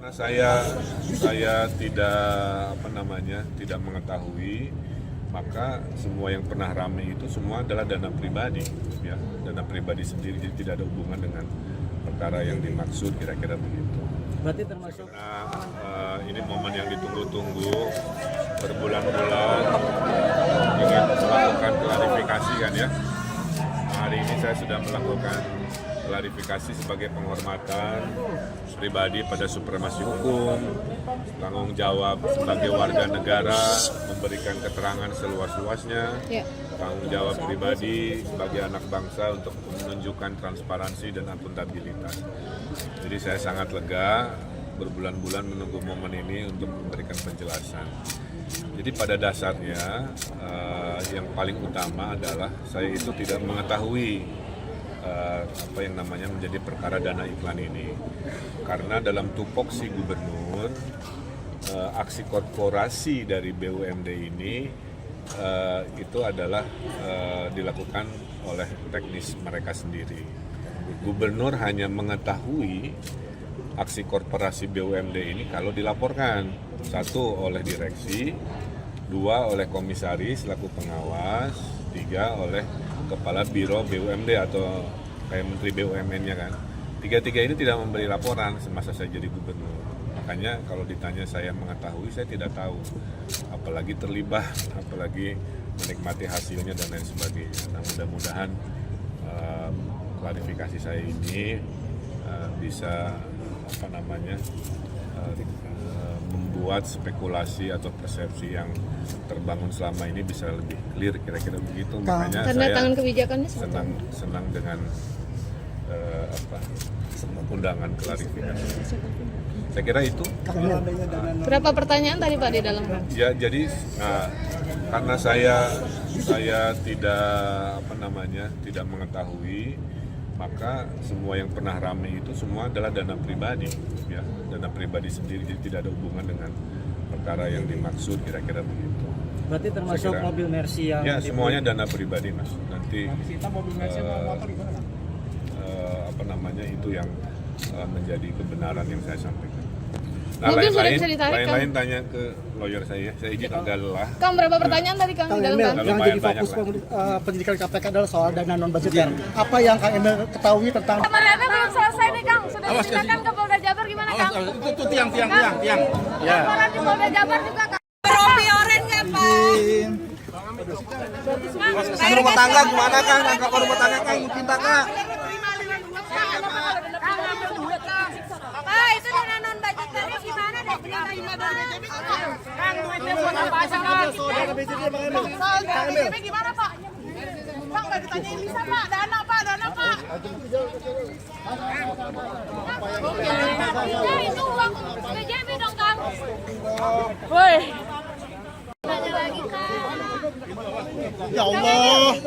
Karena saya tidak mengetahui, maka semua yang pernah ramai itu semua adalah dana pribadi, ya, dana pribadi sendiri, jadi tidak ada hubungan dengan perkara yang dimaksud, kira-kira begitu. Berarti termasuk Ini momen yang ditunggu-tunggu berbulan-bulan, ingin melakukan klarifikasi kan ya. Hari ini saya sudah melakukan klarifikasi sebagai penghormatan pribadi pada supremasi hukum, tanggung jawab sebagai warga negara, memberikan keterangan seluas-luasnya, tanggung jawab pribadi sebagai anak bangsa untuk menunjukkan transparansi dan akuntabilitas. Jadi saya sangat lega berbulan-bulan menunggu momen ini untuk memberikan penjelasan. Jadi pada dasarnya yang paling utama adalah saya itu tidak mengetahui apa yang namanya menjadi perkara dana iklan ini, karena dalam tupoksi gubernur aksi korporasi dari BUMD ini itu adalah dilakukan oleh teknis mereka sendiri. Gubernur hanya mengetahui aksi korporasi BUMD ini kalau dilaporkan, satu oleh direksi, dua oleh komisaris selaku pengawas, tiga oleh kepala biro BUMD atau kayak menteri BUMN-nya kan. Tiga-tiga ini tidak memberi laporan semasa saya jadi gubernur. Makanya kalau ditanya saya mengetahui, saya tidak tahu. Apalagi terlibat, apalagi menikmati hasilnya dan lain sebagainya. Nah, mudah-mudahan klarifikasi saya ini bisa membuat spekulasi atau persepsi yang terbangun selama ini bisa lebih clear, kira-kira begitu. Makanya tanda saya tangan kebijakannya senang dengan undangan klarifikasi. Saya kira itu. Berapa pertanyaan tadi Pak di dalam? Ya, jadi karena saya tidak mengetahui, maka semua yang pernah ramai itu semua adalah dana pribadi, ya, dana pribadi sendiri, jadi tidak ada hubungan dengan perkara yang dimaksud, kira-kira begitu. berarti termasuk mobil Mercy yang ya semuanya dana pribadi, Mas. Nanti itu yang menjadi kebenaran yang saya sampaikan. Nah, lain-lain tanya ke lawyer saya izin agak lelah. Kang, berapa pertanyaan tadi Kang di dalam? Yang jadi fokus penyidikan KPK adalah soal dana non budgeter. Apa yang Kang Emil ketahui tentang? Kemarin belum selesai nih Kang, sudah diserahkan ke Polda Jabar, gimana Kang? Itu tiang. Ya. Laporan di Polda Jabar juga Kang. Rompi oren nggak Pak? Rumah tangga gimana Kang? Angka rumah tangga Kang mungkin tak Kak? Pak, itu dana non budgeternya gimana deh? Kang, duitnya buat apa aja Kang? Soal BJB gimana Pak? Pak, nggak ditanyain bisa Pak, dana Pak. Ya, itu uang BJB dong Kang. Woi. Tanya lagi Kang. Ya Allah.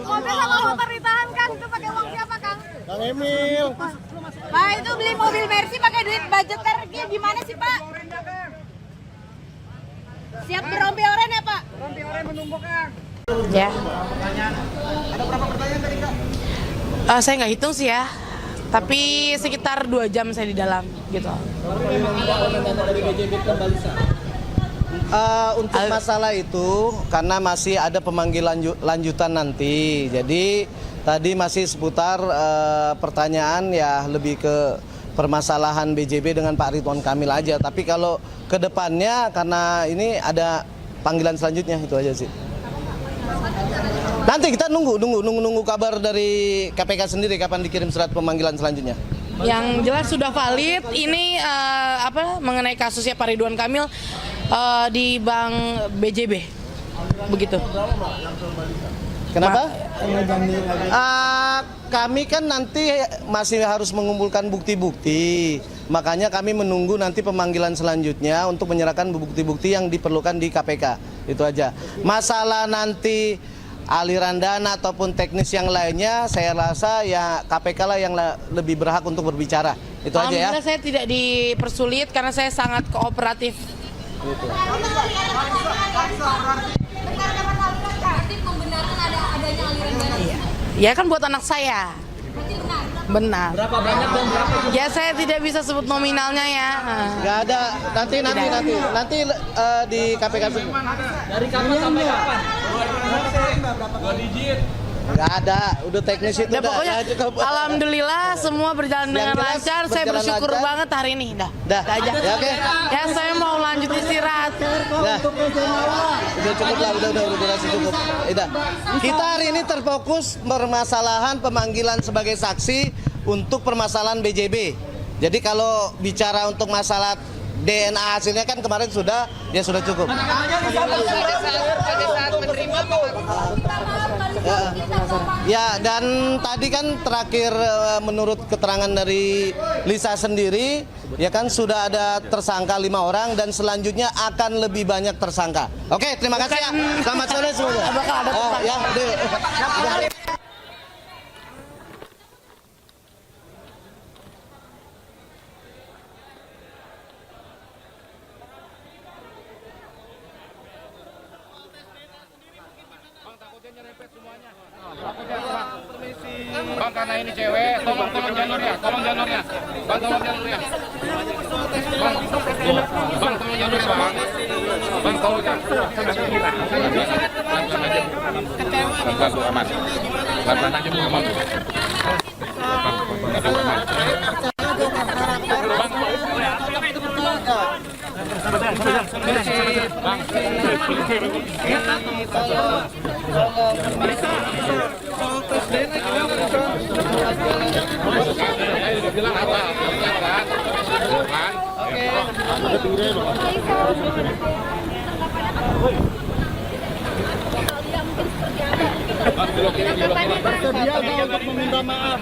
Mobil sama motor ditahan Kang, itu pakai uang siapa Kang? Kang Emil. Pak, itu beli mobil Mercy pakai duit budgeter gimana sih Pak? Siap berompi oren ya Pak? Rompi oren menumpuk Kang. Ya. Ada berapa pertanyaan tadi Kak? Saya nggak hitung sih ya, tapi sekitar 2 jam saya di dalam gitu. Untuk masalah itu karena masih ada pemanggilan lanjutan nanti, jadi tadi masih seputar pertanyaan ya lebih ke permasalahan BJB dengan Pak Ridwan Kamil aja. Tapi kalau ke depannya karena ini ada panggilan selanjutnya, itu aja sih. Nanti kita nunggu kabar dari KPK sendiri kapan dikirim surat pemanggilan selanjutnya. Yang jelas sudah valid ini mengenai kasusnya Pak Ridwan Kamil di Bank BJB, begitu. Kenapa? Kami kan nanti masih harus mengumpulkan bukti-bukti, makanya kami menunggu nanti pemanggilan selanjutnya untuk menyerahkan bukti-bukti yang diperlukan di KPK. Itu aja. Masalah nanti aliran dana ataupun teknis yang lainnya, saya rasa ya KPK lah yang lebih berhak untuk berbicara. Itu aja ya. Alhamdulillah saya tidak dipersulit karena saya sangat kooperatif. Gitu. Berarti membenarkan adanya aliran dana. Ya kan buat anak saya. Berarti benar. Benar. Berapa banyak dan berapa? Ya saya tidak bisa sebut nominalnya ya. Nggak ada. Nanti di KPK semua. Dari kapan sampai kapan? Nggak ada. Udah teknis itu Udah pokoknya cukup. alhamdulillah semua berjalan dengan jelas, lancar. Saya berjalan bersyukur lancar. banget hari ini. Dah aja. Ya, oke. Ya saya mau lanjut istirahat. Dah. Udah cukup lah, udah durasi cukup. Udah. Kita hari ini terfokus permasalahan pemanggilan sebagai saksi untuk permasalahan BJB. Jadi kalau bicara untuk masalah DNA hasilnya kan kemarin sudah cukup. Ya, dan tadi kan terakhir menurut keterangan dari Lisa sendiri, ya kan sudah ada tersangka 5 orang dan selanjutnya akan lebih banyak tersangka. Oke, terima kasih ya. Selamat sore semuanya. Ya, deh. Bang, karena ini cewek, tolong jalurnya. Bang, tolong jalurnya. Bang, tolong jalurnya, Bang. Bang, tolong Bersedia nggak untuk meminta maaf?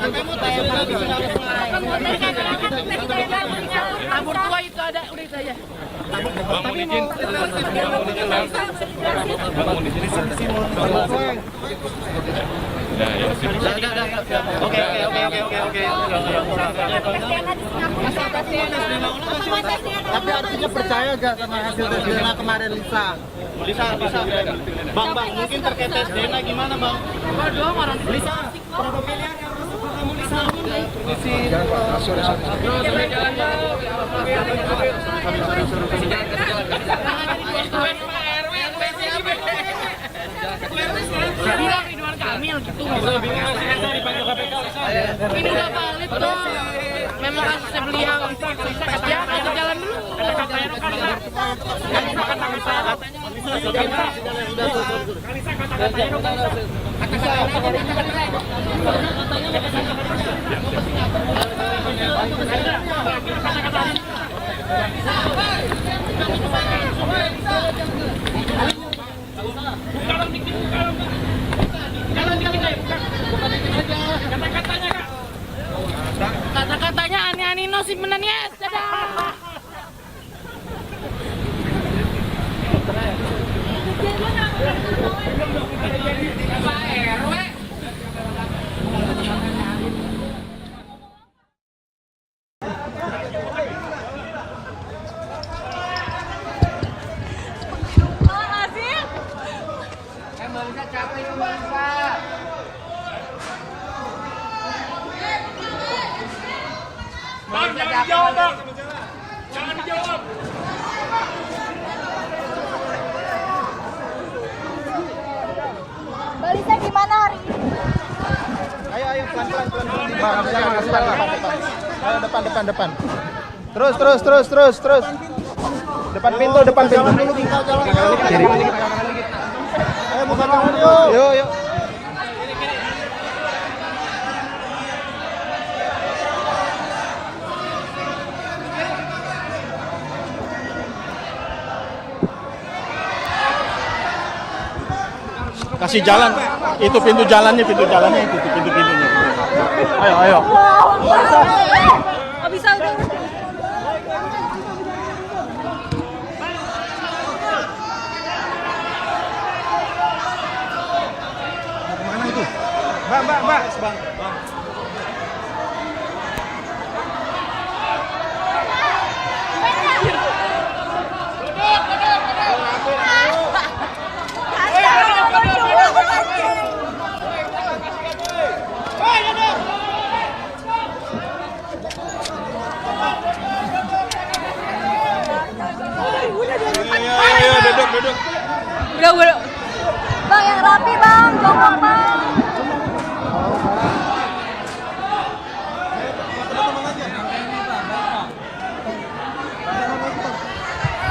Tabur tua itu ada, udah itu aja. Bang, mohon izin. Tapi artinya percaya gak sama hasil tes DNA kemarin Lisa? Bang, mungkin terkait tes DNA gimana Bang? Lisa, berapa pilihan yang masuk ke kamu Lisa? Bilang Ridwan Kamil gitu. Ini udah valid tuh. Memang kasusnya beliau. Ya, kita jalan dulu. Kata-katanya aneh-aneh no simpenannya. Dadah. Bang, jangan dijawab, Bang. Jangan dijawab. Balita gimana hari ini? Ayo pelan-pelan. Ayo depan. Terus. Depan pintu. Kiri. Ayo buka tangan yuk. Kasih jalan, itu pintu jalannya itu pintunya. Ayo. Nggak bisa udah. Kemana itu? Mbak. kopi bang, jongkok bang.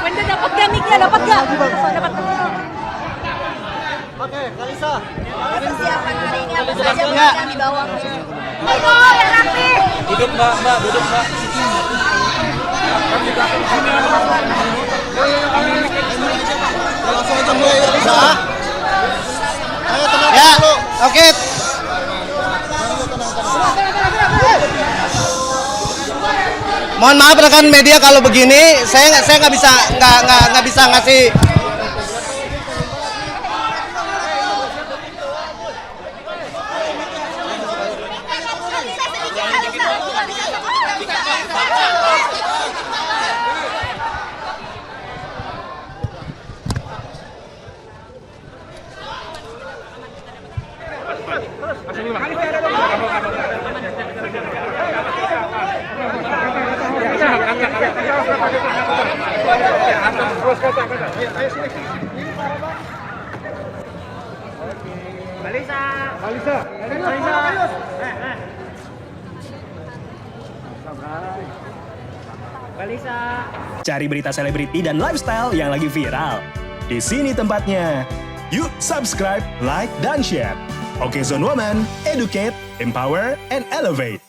Wenda dapat gak mic-nya, dapat gak? Dapat. Oke, Kalisa. Persiapan hari ini apa saja yang dibawa? Ayo, yang rapi. Duduk mbak, duduk mbak. Langsung aja mulai ya, Kalisa. Ayo tenang Ya, dulu. oke. Mohon maaf rekan media kalau begini, saya nggak bisa ngasih. Cari berita selebriti dan lifestyle yang lagi viral. Di sini tempatnya. Yuk subscribe, like, dan share. Oke Zone Woman, educate, empower, and elevate.